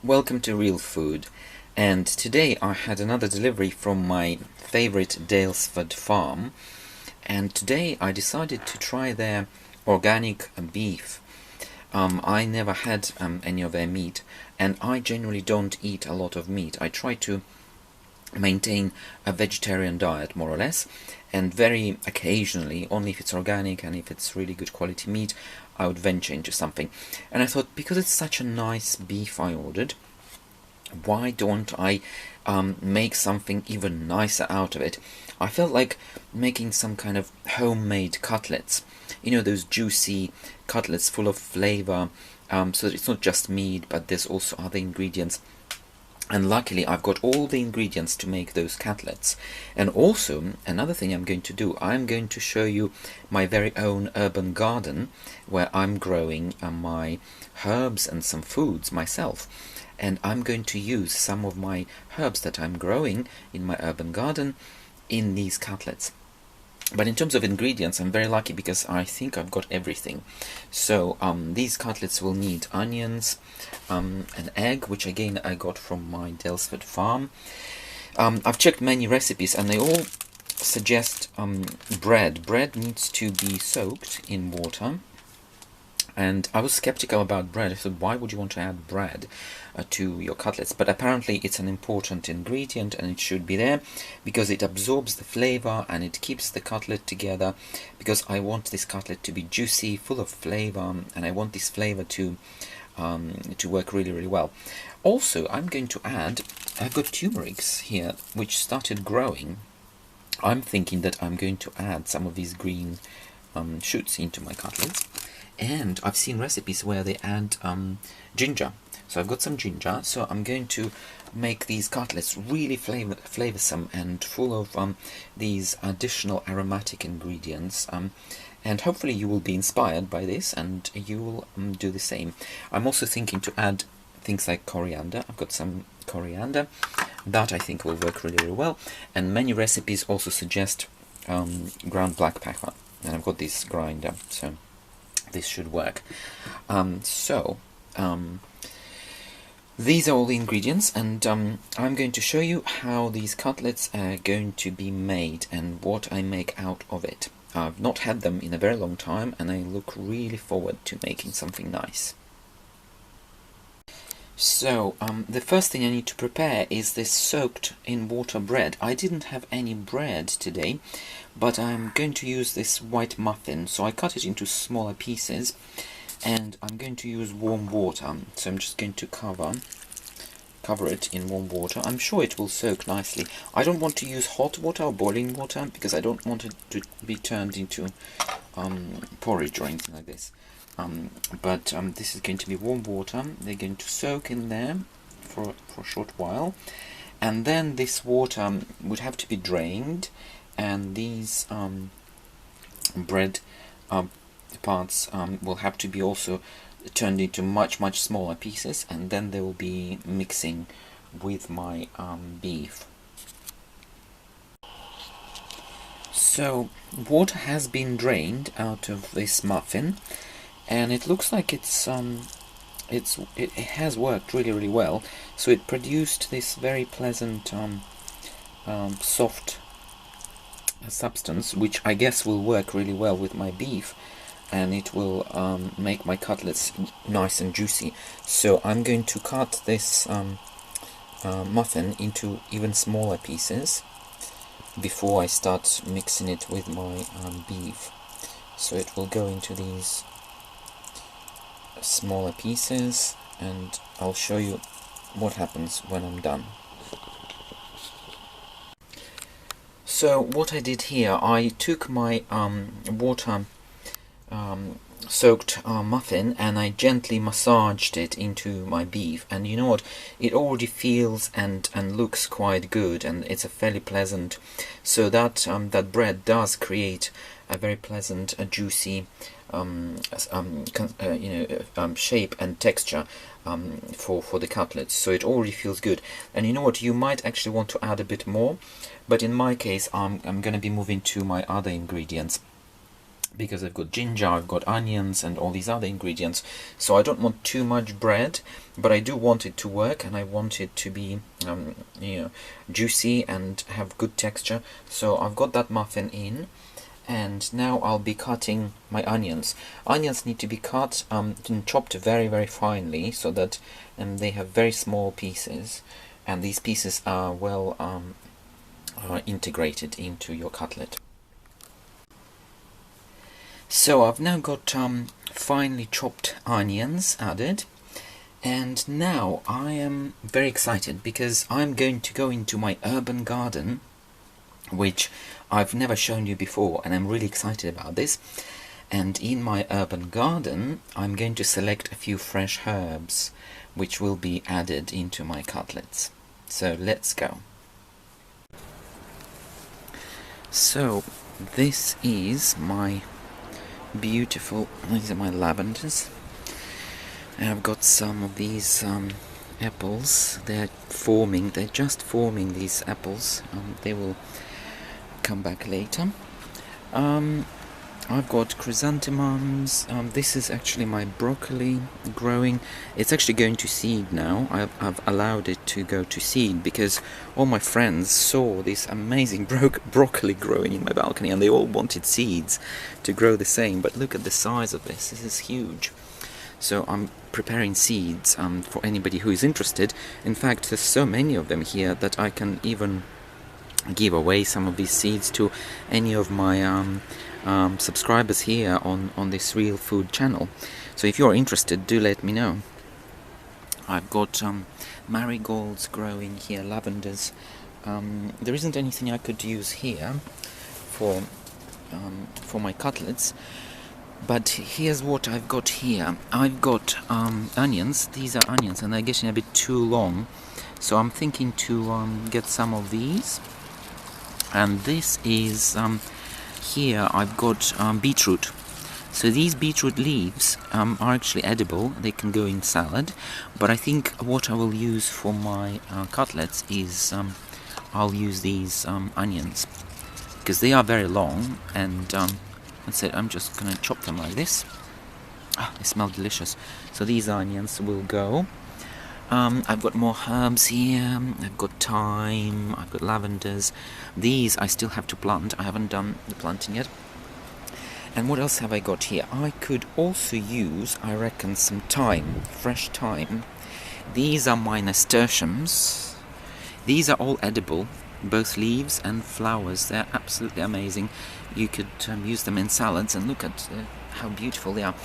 Welcome to Real Food, and today I had another delivery from my favorite Dalesford farm, and today I decided to try their organic beef. I never had any of their meat, and I generally don't eat a lot of meat. I try to maintain a vegetarian diet, more or less, and very occasionally, only if it's organic and if it's really good quality meat, I would venture into something. And I thought, because it's such a nice beef I ordered, why don't I make something even nicer out of it? I felt like making some kind of homemade cutlets. You know, those juicy cutlets full of flavor, so that it's not just meat, but there's also other ingredients. And luckily I've got all the ingredients to make those cutlets. And also, another thing I'm going to do, I'm going to show you my very own urban garden, where I'm growing my herbs and some foods myself. And I'm going to use some of my herbs that I'm growing in my urban garden in these cutlets. But in terms of ingredients, I'm very lucky because I think I've got everything. So these cutlets will need onions, an egg, which again I got from my Dalesford farm. I've checked many recipes and they all suggest bread. Bread needs to be soaked in water. And I was skeptical about bread. I thought, why would you want to add bread to your cutlets? But apparently it's an important ingredient and it should be there because it absorbs the flavor and it keeps the cutlet together, because I want this cutlet to be juicy, full of flavor, and I want this flavor to work really, really well. Also, I'm going to add, I've got turmerics here which started growing. I'm thinking that I'm going to add some of these green shoots into my cutlets. And I've seen recipes where they add ginger. So I've got some ginger, so I'm going to make these cutlets really flavorsome and full of these additional aromatic ingredients. And hopefully you will be inspired by this and you will do the same. I'm also thinking to add things like coriander. I've got some coriander. That I think will work really, really well. And many recipes also suggest ground black pepper. And I've got this grinder, so this should work. These are all the ingredients, and I'm going to show you how these cutlets are going to be made and what I make out of it. I've not had them in a very long time and I look really forward to making something nice. So, the first thing I need to prepare is this soaked in water bread. I didn't have any bread today, but I'm going to use this white muffin, so I cut it into smaller pieces, and I'm going to use warm water. So I'm just going to cover it in warm water. I'm sure it will soak nicely. I don't want to use hot water or boiling water, because I don't want it to be turned into porridge or anything like this. But this is going to be warm water. They're going to soak in there for a short while, and then this water would have to be drained, and these bread parts will have to be also turned into much smaller pieces, and then they will be mixing with my beef. So water has been drained out of this muffin, and it looks like it has worked really, really well. So it produced this very pleasant soft substance, which I guess will work really well with my beef, and it will make my cutlets nice and juicy. So I'm going to cut this muffin into even smaller pieces before I start mixing it with my beef. So it will go into these smaller pieces, and I'll show you what happens when I'm done. So what I did here, I took my water soaked muffin and I gently massaged it into my beef, and you know what, it already feels and looks quite good, and it's a fairly pleasant, so that that bread does create a very pleasant, juicy shape and texture for the cutlets. So it already feels good, and you know what, you might actually want to add a bit more, but in my case I'm going to be moving to my other ingredients, because I've got ginger, I've got onions and all these other ingredients, so I don't want too much bread, but I do want it to work, and I want it to be juicy and have good texture. So I've got that muffin in, and now I'll be cutting my onions. Onions need to be cut and chopped very, very finely, so that they have very small pieces, and these pieces are well integrated into your cutlet. So I've now got finely chopped onions added, and now I am very excited because I'm going to go into my urban garden, which I've never shown you before, and I'm really excited about this. And in my urban garden I'm going to select a few fresh herbs which will be added into my cutlets. So let's go. So this is my beautiful, these are my lavenders, and I've got some of these apples. They're just forming, these apples. They will come back later. I've got chrysanthemums. This is actually my broccoli growing. It's actually going to seed now. I've allowed it to go to seed because all my friends saw this amazing broccoli growing in my balcony, and they all wanted seeds to grow the same. But look at the size of this. This is huge. So I'm preparing seeds for anybody who is interested. In fact, there's so many of them here that I can even give away some of these seeds to any of my subscribers here on this Real Food channel. So if you're interested, do let me know. I've got marigolds growing here, lavenders. There isn't anything I could use here for my cutlets, but here's what I've got here. I've got onions. These are onions, and they're getting a bit too long, so I'm thinking to get some of these. And this is here I've got beetroot. So these beetroot leaves are actually edible. They can go in salad, but I think what I will use for my cutlets is I'll use these onions because they are very long, and that's it. I'm just gonna chop them like this. They smell delicious. So these onions will go. I've got more herbs here. I've got thyme, I've got lavenders. These I still have to plant. I haven't done the planting yet. And what else have I got here? I could also use, I reckon, some thyme, fresh thyme. These are my nasturtiums. These are all edible, both leaves and flowers. They're absolutely amazing. You could use them in salads, and look at how beautiful they are.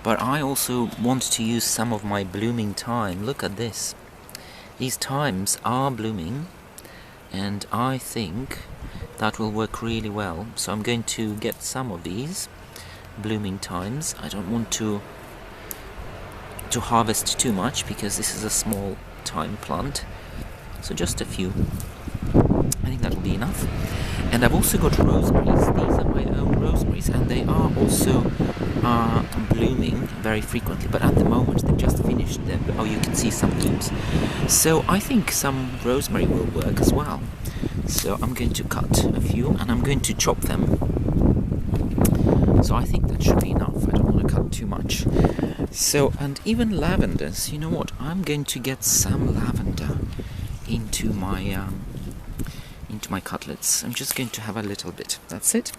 But I also want to use some of my blooming thyme. Look at this. These thymes are blooming, and I think that will work really well. So I'm going to get some of these blooming thymes. I don't want to harvest too much because this is a small thyme plant, so just a few. I think that will be enough. And I've also got rosemaries. These are my own rosemaries, and they are also blooming very frequently, but at the moment they've just finished them. Oh, you can see some blooms. So I think some rosemary will work as well. So I'm going to cut a few, and I'm going to chop them. So I think that should be enough. I don't want to cut too much. So, and even lavenders, you know what? I'm going to get some lavender into my cutlets. I'm just going to have a little bit. That's it.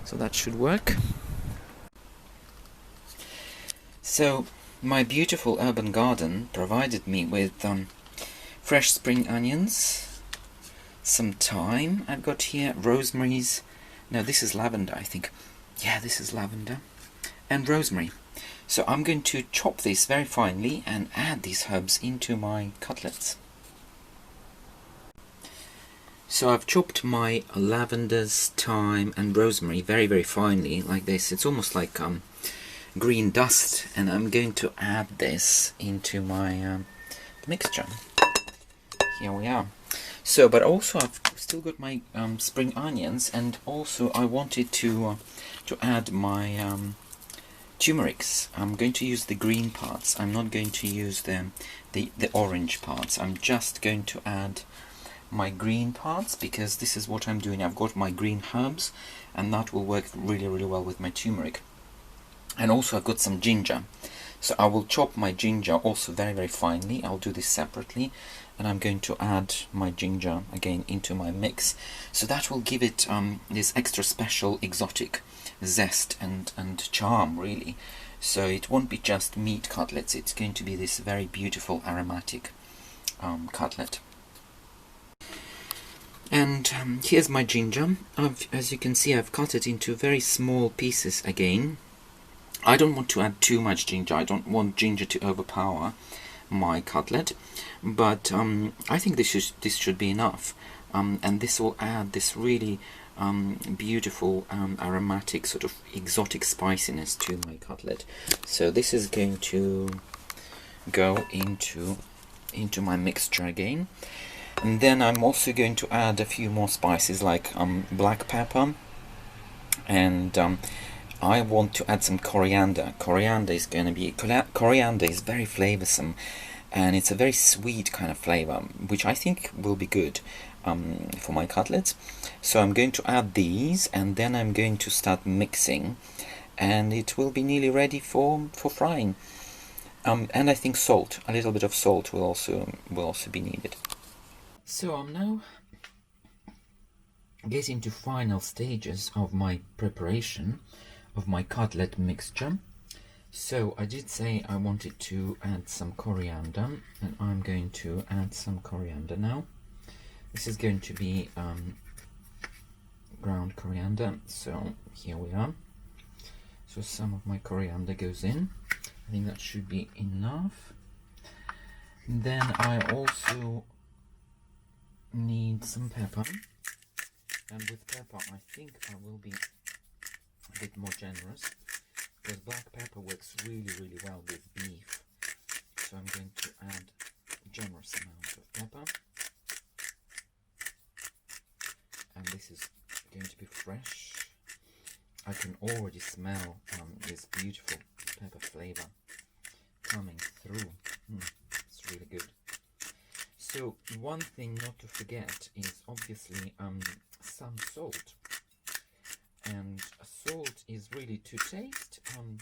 So that should work. So my beautiful urban garden provided me with fresh spring onions, some thyme I've got here, rosemaries. No, this is lavender, I think. Yeah, this is lavender. And rosemary. So I'm going to chop this very finely and add these herbs into my cutlets. So I've chopped my lavenders, thyme and rosemary very, very finely, like this. It's almost like green dust, and I'm going to add this into my mixture. Here we are. So, but also I've still got my spring onions, and also I wanted to add my turmerics. I'm going to use the green parts. I'm not going to use the orange parts. I'm just going to add my green parts, because this is what I'm doing. I've got my green herbs, and that will work really, really well with my turmeric. And also I've got some ginger. So I will chop my ginger also very, very finely. I'll do this separately. And I'm going to add my ginger again into my mix. So that will give it this extra special exotic zest and charm, really. So it won't be just meat cutlets. It's going to be this very beautiful aromatic cutlet. And here's my ginger. As you can see, I've cut it into very small pieces again. I don't want to add too much ginger. I don't want ginger to overpower my cutlet, but I think this should be enough, and this will add this really beautiful aromatic sort of exotic spiciness to my cutlet. So this is going to go into my mixture again, and then I'm also going to add a few more spices like black pepper, and I want to add some coriander. Coriander is very flavoursome, and it's a very sweet kind of flavour, which I think will be good for my cutlets. So I'm going to add these, and then I'm going to start mixing, and it will be nearly ready for frying. And I think salt, a little bit of salt will also be needed. So I'm now getting to final stages of my preparation of my cutlet mixture. So I did say I wanted to add some coriander, and I'm going to add some coriander now. This is going to be ground coriander, so here we are. So some of my coriander goes in. I think that should be enough. Then I also need some pepper, and with pepper I think I will be a bit more generous, because black pepper works really, really well with beef. So I'm going to add a generous amount of pepper, and this is going to be fresh. I can already smell this beautiful pepper flavor coming through. It's really good. So one thing not to forget is obviously some salt. And salt is really to taste, and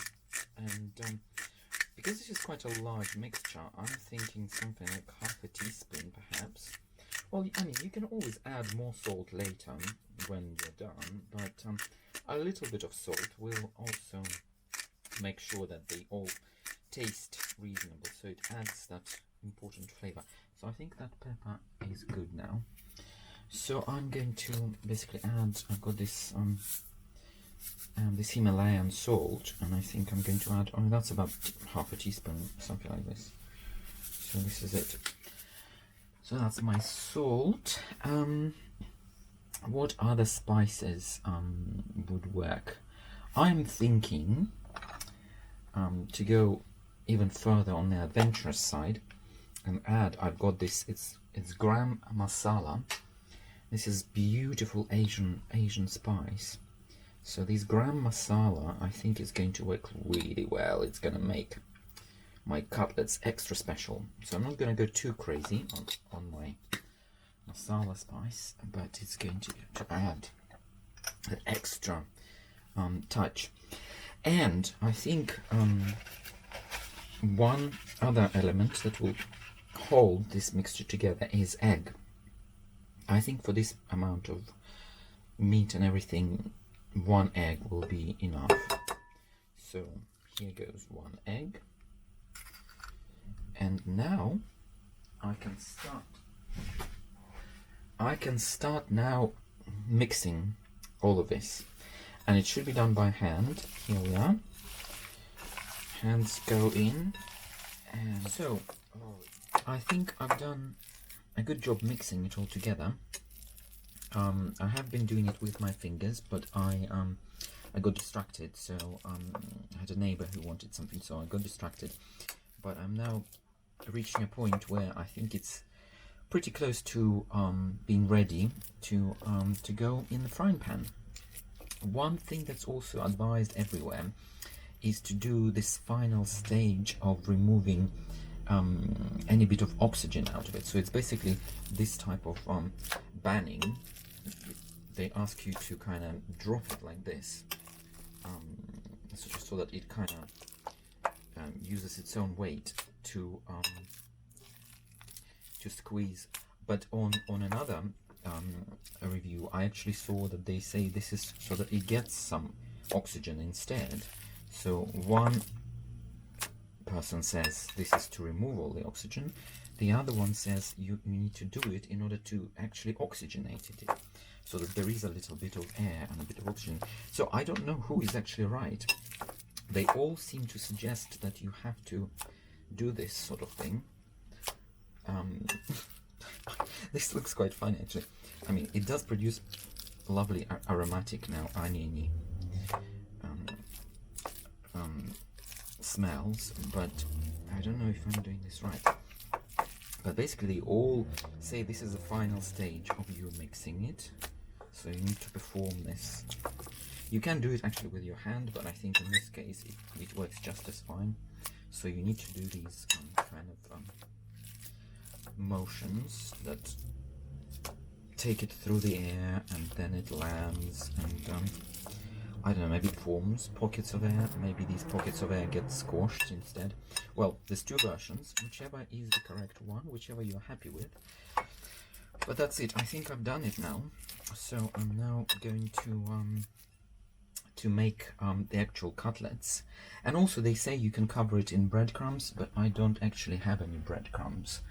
because this is quite a large mixture, I'm thinking something like half a teaspoon perhaps. Well, I mean, you can always add more salt later when you're done, but a little bit of salt will also make sure that they all taste reasonable, so it adds that important flavor. So I think that pepper is good now. So I'm going to basically add, I've got this this Himalayan salt, and I think I'm going to add, oh, that's about half a teaspoon, something like this. So this is it. So that's my salt. What other spices would work? I'm thinking to go even further on the adventurous side and add, I've got this, it's gram masala. This is beautiful Asian spice. So this gram masala, I think, is going to work really well. It's going to make my cutlets extra special. So I'm not going to go too crazy on my masala spice, but it's going to add an extra touch. And I think one other element that will hold this mixture together is egg. I think for this amount of meat and everything, one egg will be enough. So here goes one egg, and now I can start now mixing all of this, and it should be done by hand. Here we are. Hands go in, and so I think I've done a good job mixing it all together. I have been doing it with my fingers, but I got distracted, so I had a neighbor who wanted something, so I got distracted. But I'm now reaching a point where I think it's pretty close to being ready to go in the frying pan. One thing that's also advised everywhere is to do this final stage of removing any bit of oxygen out of it. So it's basically this type of banning. They ask you to kind of drop it like this, so just so that it kind of uses its own weight to squeeze. But on another review, I actually saw that they say this is so that it gets some oxygen instead. So one person says this is to remove all the oxygen. The other one says you need to do it in order to actually oxygenate it, so that there is a little bit of air and a bit of oxygen. So I don't know who is actually right. They all seem to suggest that you have to do this sort of thing. This looks quite funny, actually. I mean, it does produce lovely aromatic now oniony smells, but I don't know if I'm doing this right. But basically they all say this is the final stage of you mixing it, so you need to perform this. You can do it actually with your hand, but I think in this case it works just as fine. So you need to do these kind of motions that take it through the air, and then it lands, and I don't know, maybe it forms pockets of air. Maybe these pockets of air get squashed instead. Well, there's two versions, whichever is the correct one, whichever you're happy with. But that's it. I think I've done it now. So I'm now going to make the actual cutlets. And also they say you can cover it in breadcrumbs, but I don't actually have any breadcrumbs.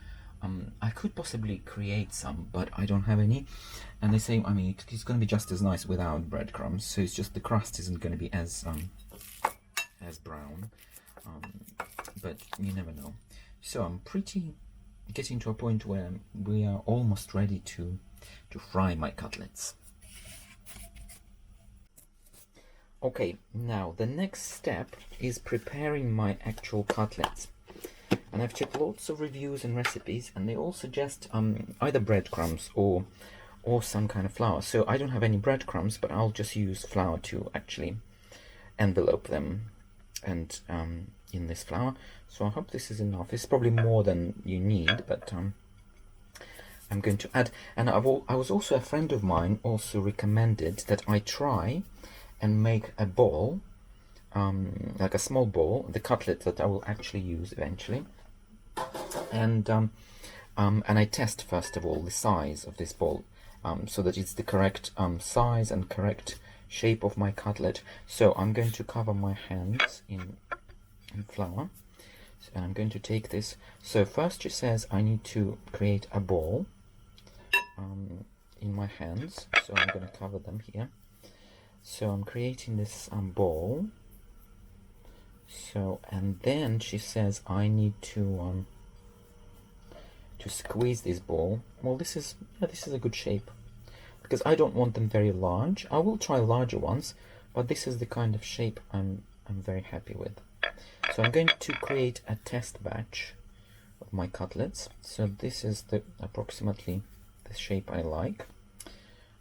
I could possibly create some, but I don't have any. And they say, I mean, it's going to be just as nice without breadcrumbs. So it's just the crust isn't going to be as brown. But you never know. So I'm pretty getting to a point where we are almost ready to fry my cutlets. Okay, now the next step is preparing my actual cutlets. And I've checked lots of reviews and recipes, and they all suggest either breadcrumbs or some kind of flour. So I don't have any breadcrumbs, but I'll just use flour to actually envelope them and in this flour. So I hope this is enough. It's probably more than you need, but I'm going to add. And I was also, a friend of mine also recommended that I try and make a ball, like a small ball, the cutlet that I will actually use eventually. And I test first of all the size of this ball, so that it's the correct size and correct shape of my cutlet. So I'm going to cover my hands in flour, and I'm going to take this. So first she says I need to create a ball in my hands, so I'm going to cover them here. So I'm creating this ball. So, and then she says I need to squeeze this ball. Well, this is a good shape, because I don't want them very large. I will try larger ones, but this is the kind of shape I'm very happy with. So I'm going to create a test batch of my cutlets. So this is the approximately the shape I like,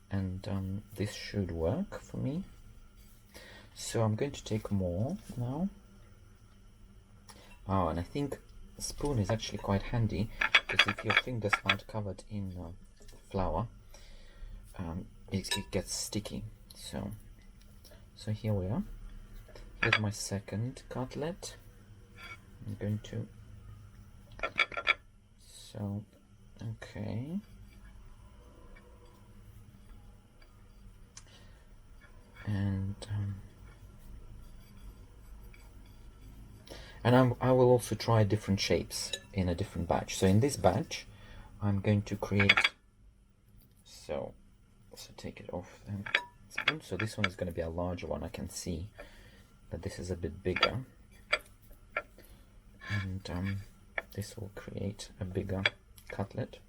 and this should work for me. So I'm going to take more now. Oh, and I think a spoon is actually quite handy, because if your fingers aren't covered in flour, it gets sticky. So here we are. Here's my second cutlet. I'm going to. So, okay. And I will also try different shapes in a different batch. So in this batch, I'm going to create. So take it off the spoon. So this one is going to be a larger one. I can see that this is a bit bigger, and this will create a bigger cutlet.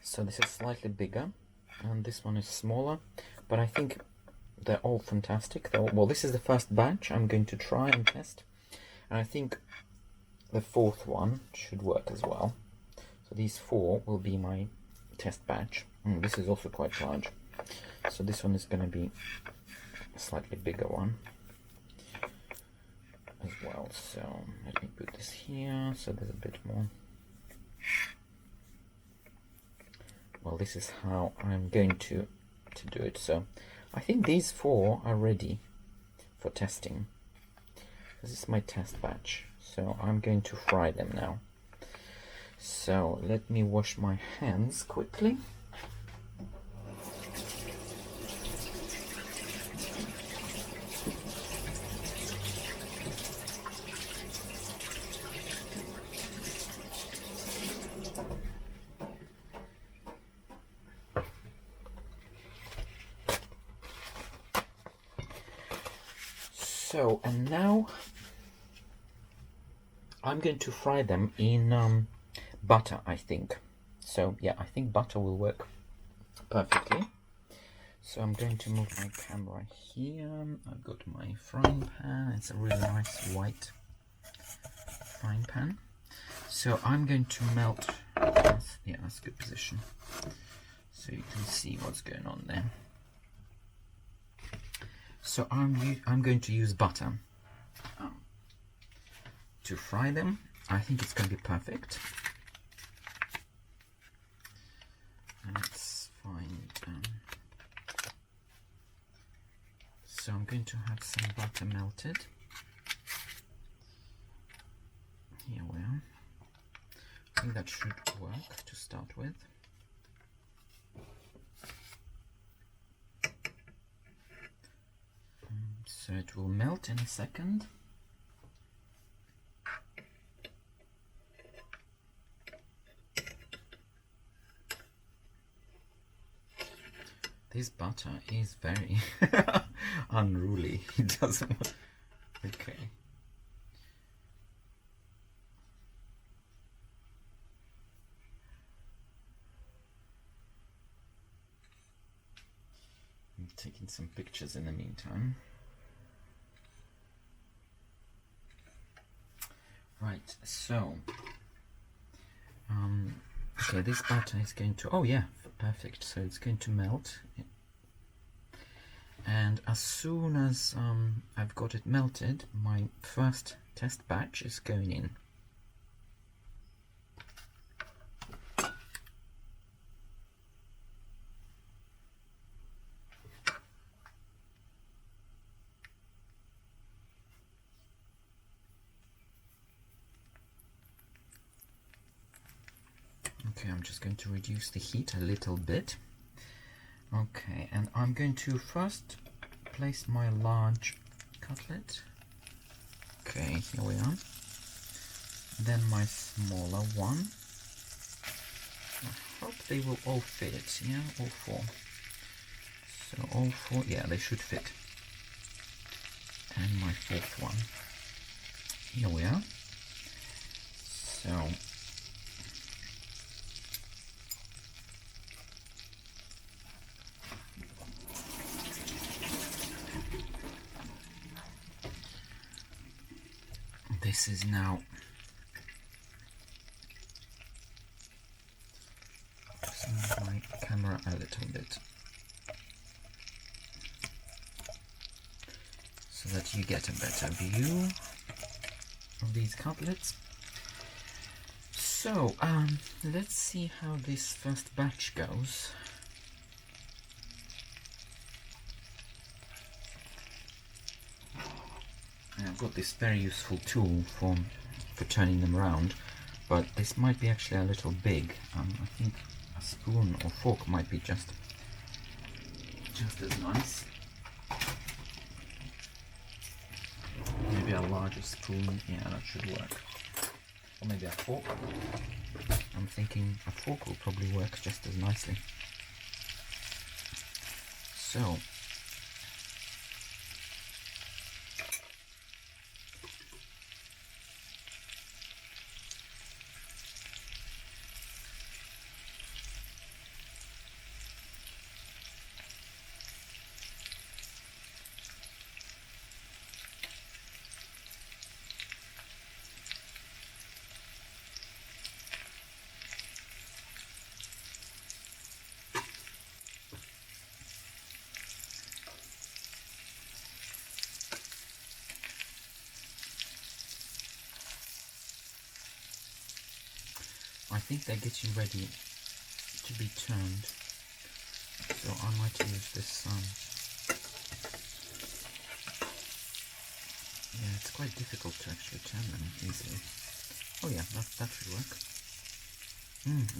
So this is slightly bigger, and this one is smaller, but I think they're all fantastic. Well, this is the first batch I'm going to try and test, and I think the fourth one should work as well. So these 4 will be my test batch. This is also quite large. So this one is going to be a slightly bigger one as well. So let me put this here so there's a bit more. Well, this is how I'm going to do it. So I think these 4 are ready for testing. This is my test batch. So I'm going to fry them now. So let me wash my hands quickly. So, and now I'm going to fry them in butter, I think. So yeah, I think butter will work perfectly. So I'm going to move my camera here. I've got my frying pan. It's a really nice white frying pan. So I'm going to melt. Yeah, that's a good position. So you can see what's going on there. So I'm going to use butter to fry them. I think it's going to be perfect. Let's find. So I'm going to have some butter melted. Here we are. I think that should work to start with. So it will melt in a second. This butter is very unruly. It doesn't. Okay. I'm taking some pictures in the meantime. Right, so okay, this butter is going to, oh yeah, perfect. So it's going to melt, and as soon as I've got it melted, my first test batch is going in. Okay, I'm just going to reduce the heat a little bit. Okay, and I'm going to first place my large cutlet. Okay, here we are. Then my smaller one. I hope they will all fit, yeah, all 4. So all 4, yeah, they should fit. And my 4th one. Here we are. So this is now just move my camera a little bit so that you get a better view of these cutlets. So let's see how this first batch goes. I've got this very useful tool for turning them around, but this might be actually a little big. I think a spoon or fork might be just as nice. Maybe a larger spoon, yeah, that should work. Or maybe a fork. I'm thinking a fork will probably work just as nicely. So I think they're getting ready to be turned, so I might use this. Yeah, it's quite difficult to actually turn them easily. Oh yeah, that should work.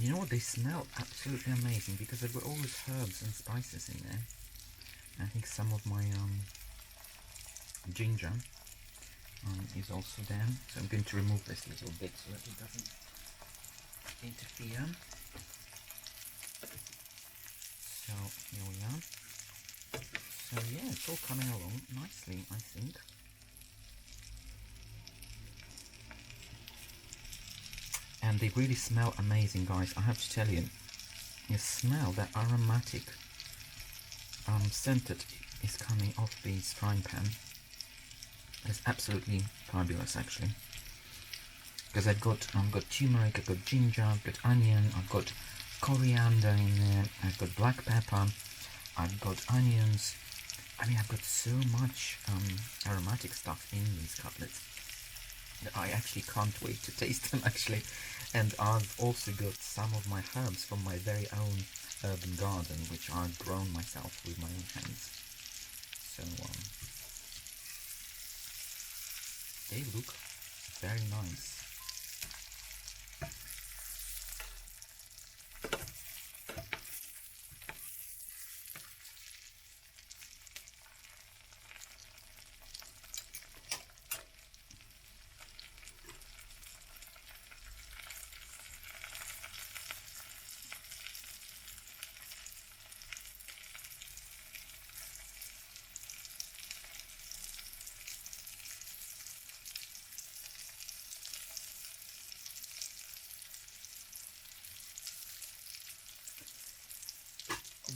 You know what? They smell absolutely amazing because they've got all these herbs and spices in there. I think some of my ginger is also there, so I'm going to remove this little bit so that it doesn't interfere. So here we are. So yeah, it's all coming along nicely, I think. And they really smell amazing, guys. I have to tell you, you smell that aromatic scent that is coming off this frying pan. It's absolutely fabulous, actually. Because I've got turmeric, I've got ginger, I've got onion, I've got coriander in there, I've got black pepper, I've got onions. I mean, I've got so much aromatic stuff in these cutlets that I actually can't wait to taste them, actually. And I've also got some of my herbs from my very own urban garden, which I've grown myself with my own hands. So they look very nice.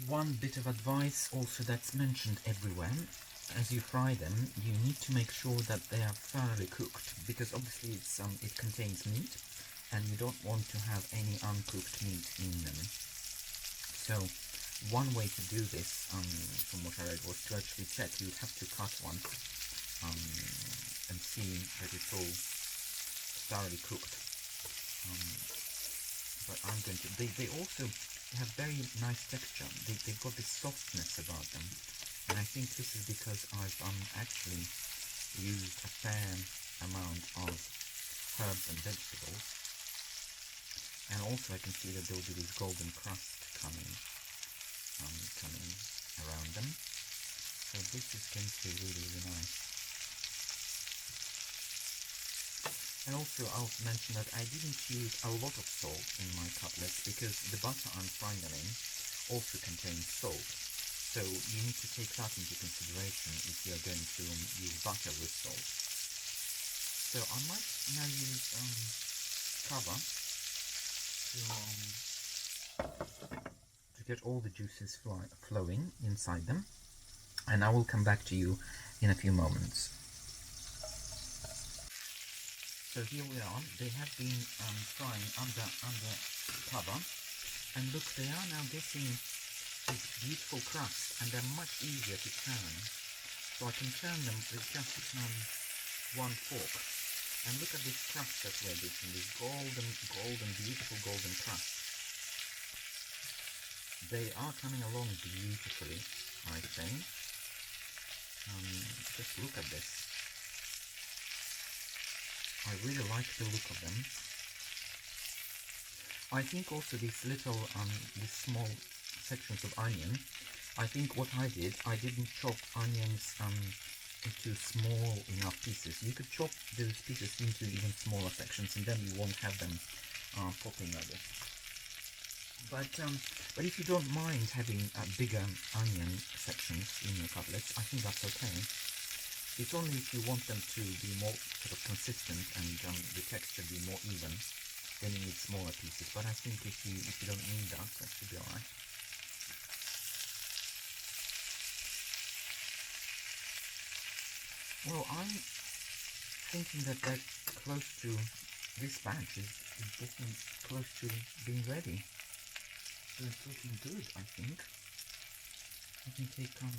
One bit of advice also that's mentioned everywhere: as you fry them, you need to make sure that they are thoroughly cooked, because obviously it contains meat, and you don't want to have any uncooked meat in them. So one way to do this, from what I read, was to actually check. You'd have to cut one and see that it's all thoroughly cooked. But I'm going to. They also have very nice texture. They've got this softness about them, and I think this is because I've actually used a fair amount of herbs and vegetables, and also I can see that there will be this golden crust coming around them. So this is going to be really, really nice. And also I'll mention that I didn't use a lot of salt in my cutlets because the butter I'm frying them in also contains salt. So you need to take that into consideration if you're going to use butter with salt. So I might now use cover to get all the juices flowing inside them, and I will come back to you in a few moments. So here we are. They have been frying under cover, and look, they are now getting this beautiful crust, and they're much easier to turn. So I can turn them with just one fork, and look at this crust that we're getting, this beautiful golden crust. They are coming along beautifully, I say. Just look at this. I really like the look of them. I think also these little, these small sections of onion, I think what I did, I didn't chop onions into small enough pieces. You could chop those pieces into even smaller sections, and then you won't have them popping like this. But if you don't mind having bigger onion sections in your cutlets, I think that's okay. It's only if you want them to be more sort of consistent and the texture be more even, then you need smaller pieces. But I think if you don't need that, that should be alright. Well, I'm thinking that close to this batch is getting close to being ready. So it's looking good, I think. I can take a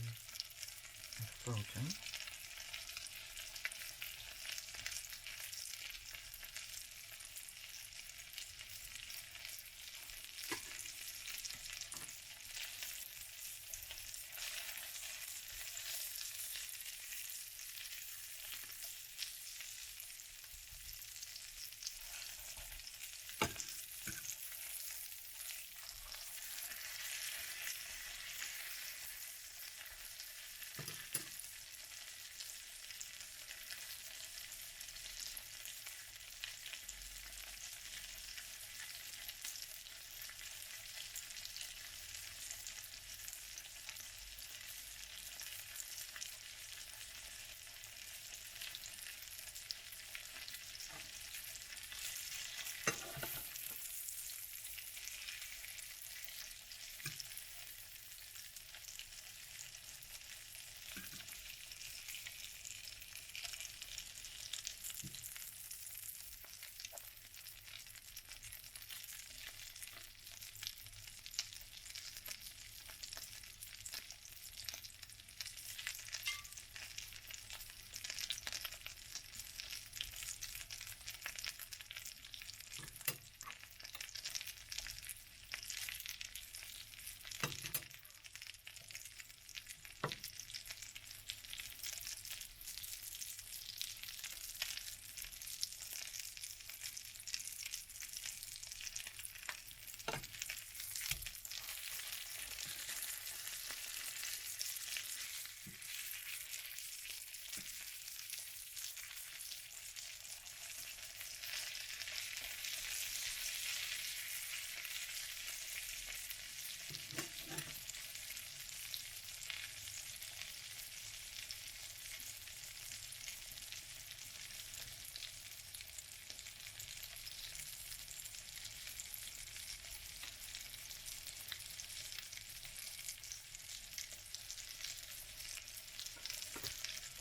photo.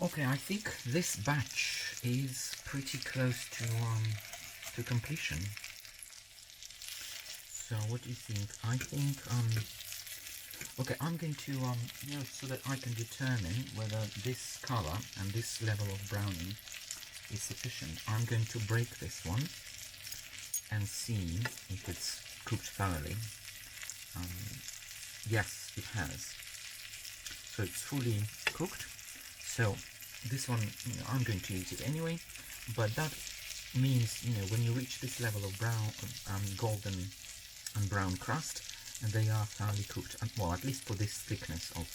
Okay, I think this batch is pretty close to completion. So what do you think? I think okay, I'm going to so that I can determine whether this color and this level of browning is sufficient. I'm going to break this one and see if it's cooked thoroughly. Yes, it has. So it's fully cooked. So this one, I'm going to eat it anyway. But that means, when you reach this level of brown, golden and brown crust, they are thoroughly cooked. Well, at least for this thickness of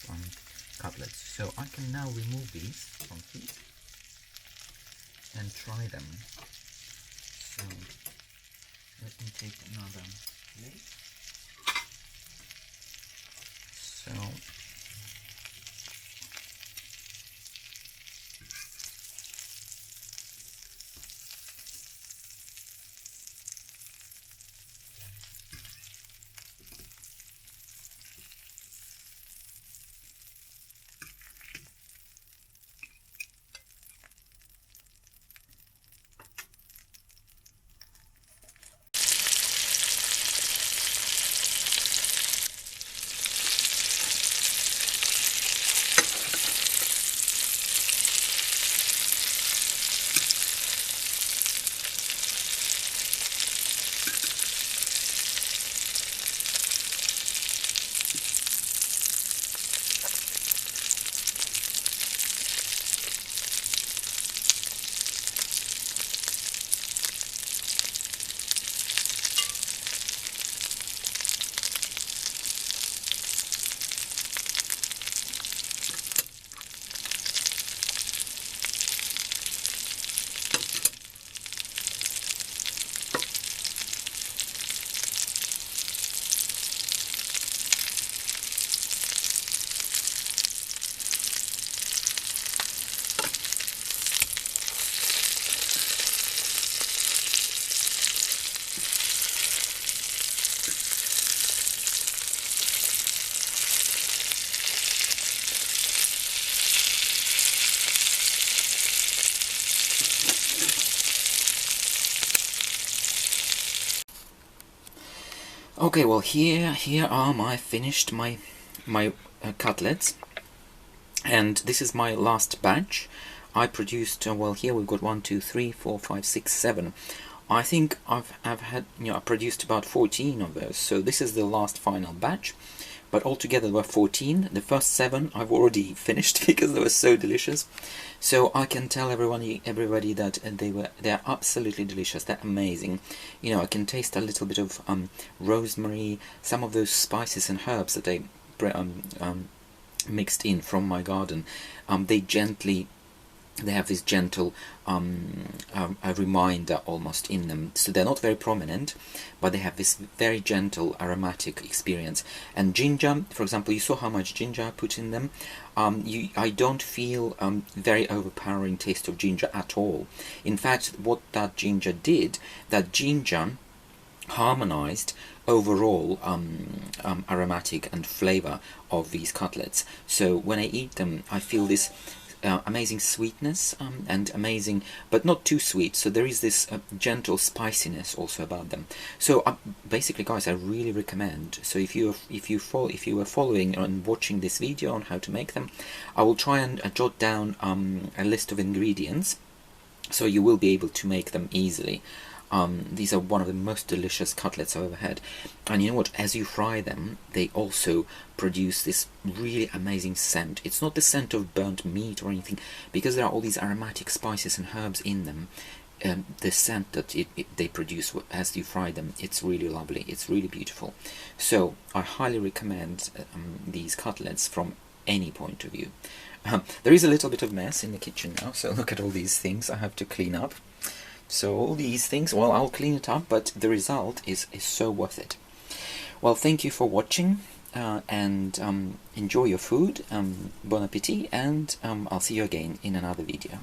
cutlets. So I can now remove these from heat and try them. So let me take another plate. So okay, well here are my finished my cutlets, and this is my last batch. I produced well, here we've got 1, 2, 3, 4, 5, 6, 7. I think I've had I produced about 14 of those. So this is the last final batch, but altogether there were 14. The first 7 I've already finished because they were so delicious. So I can tell everybody that they're absolutely delicious. They're amazing. I can taste a little bit of rosemary, some of those spices and herbs that they mixed in from my garden. They have this gentle a reminder almost in them. So they're not very prominent, but they have this very gentle aromatic experience. And ginger, for example, you saw how much ginger I put in them. I don't feel very overpowering taste of ginger at all. In fact, what that ginger did, that ginger harmonized overall aromatic and flavor of these cutlets. So when I eat them, I feel this amazing sweetness and amazing, but not too sweet. So there is this gentle spiciness also about them. So basically, guys, I really recommend. So if you were following and watching this video on how to make them, I will try and jot down a list of ingredients, so you will be able to make them easily. These are one of the most delicious cutlets I've ever had. And you know what, as you fry them, they also produce this really amazing scent. It's not the scent of burnt meat or anything, because there are all these aromatic spices and herbs in them. The scent that they produce as you fry them, it's really lovely, it's really beautiful. So I highly recommend these cutlets from any point of view. There is a little bit of mess in the kitchen now, so look at all these things I have to clean up. So all these things, well, I'll clean it up, but the result is so worth it. Well, thank you for watching, and enjoy your food, bon appetit, and I'll see you again in another video.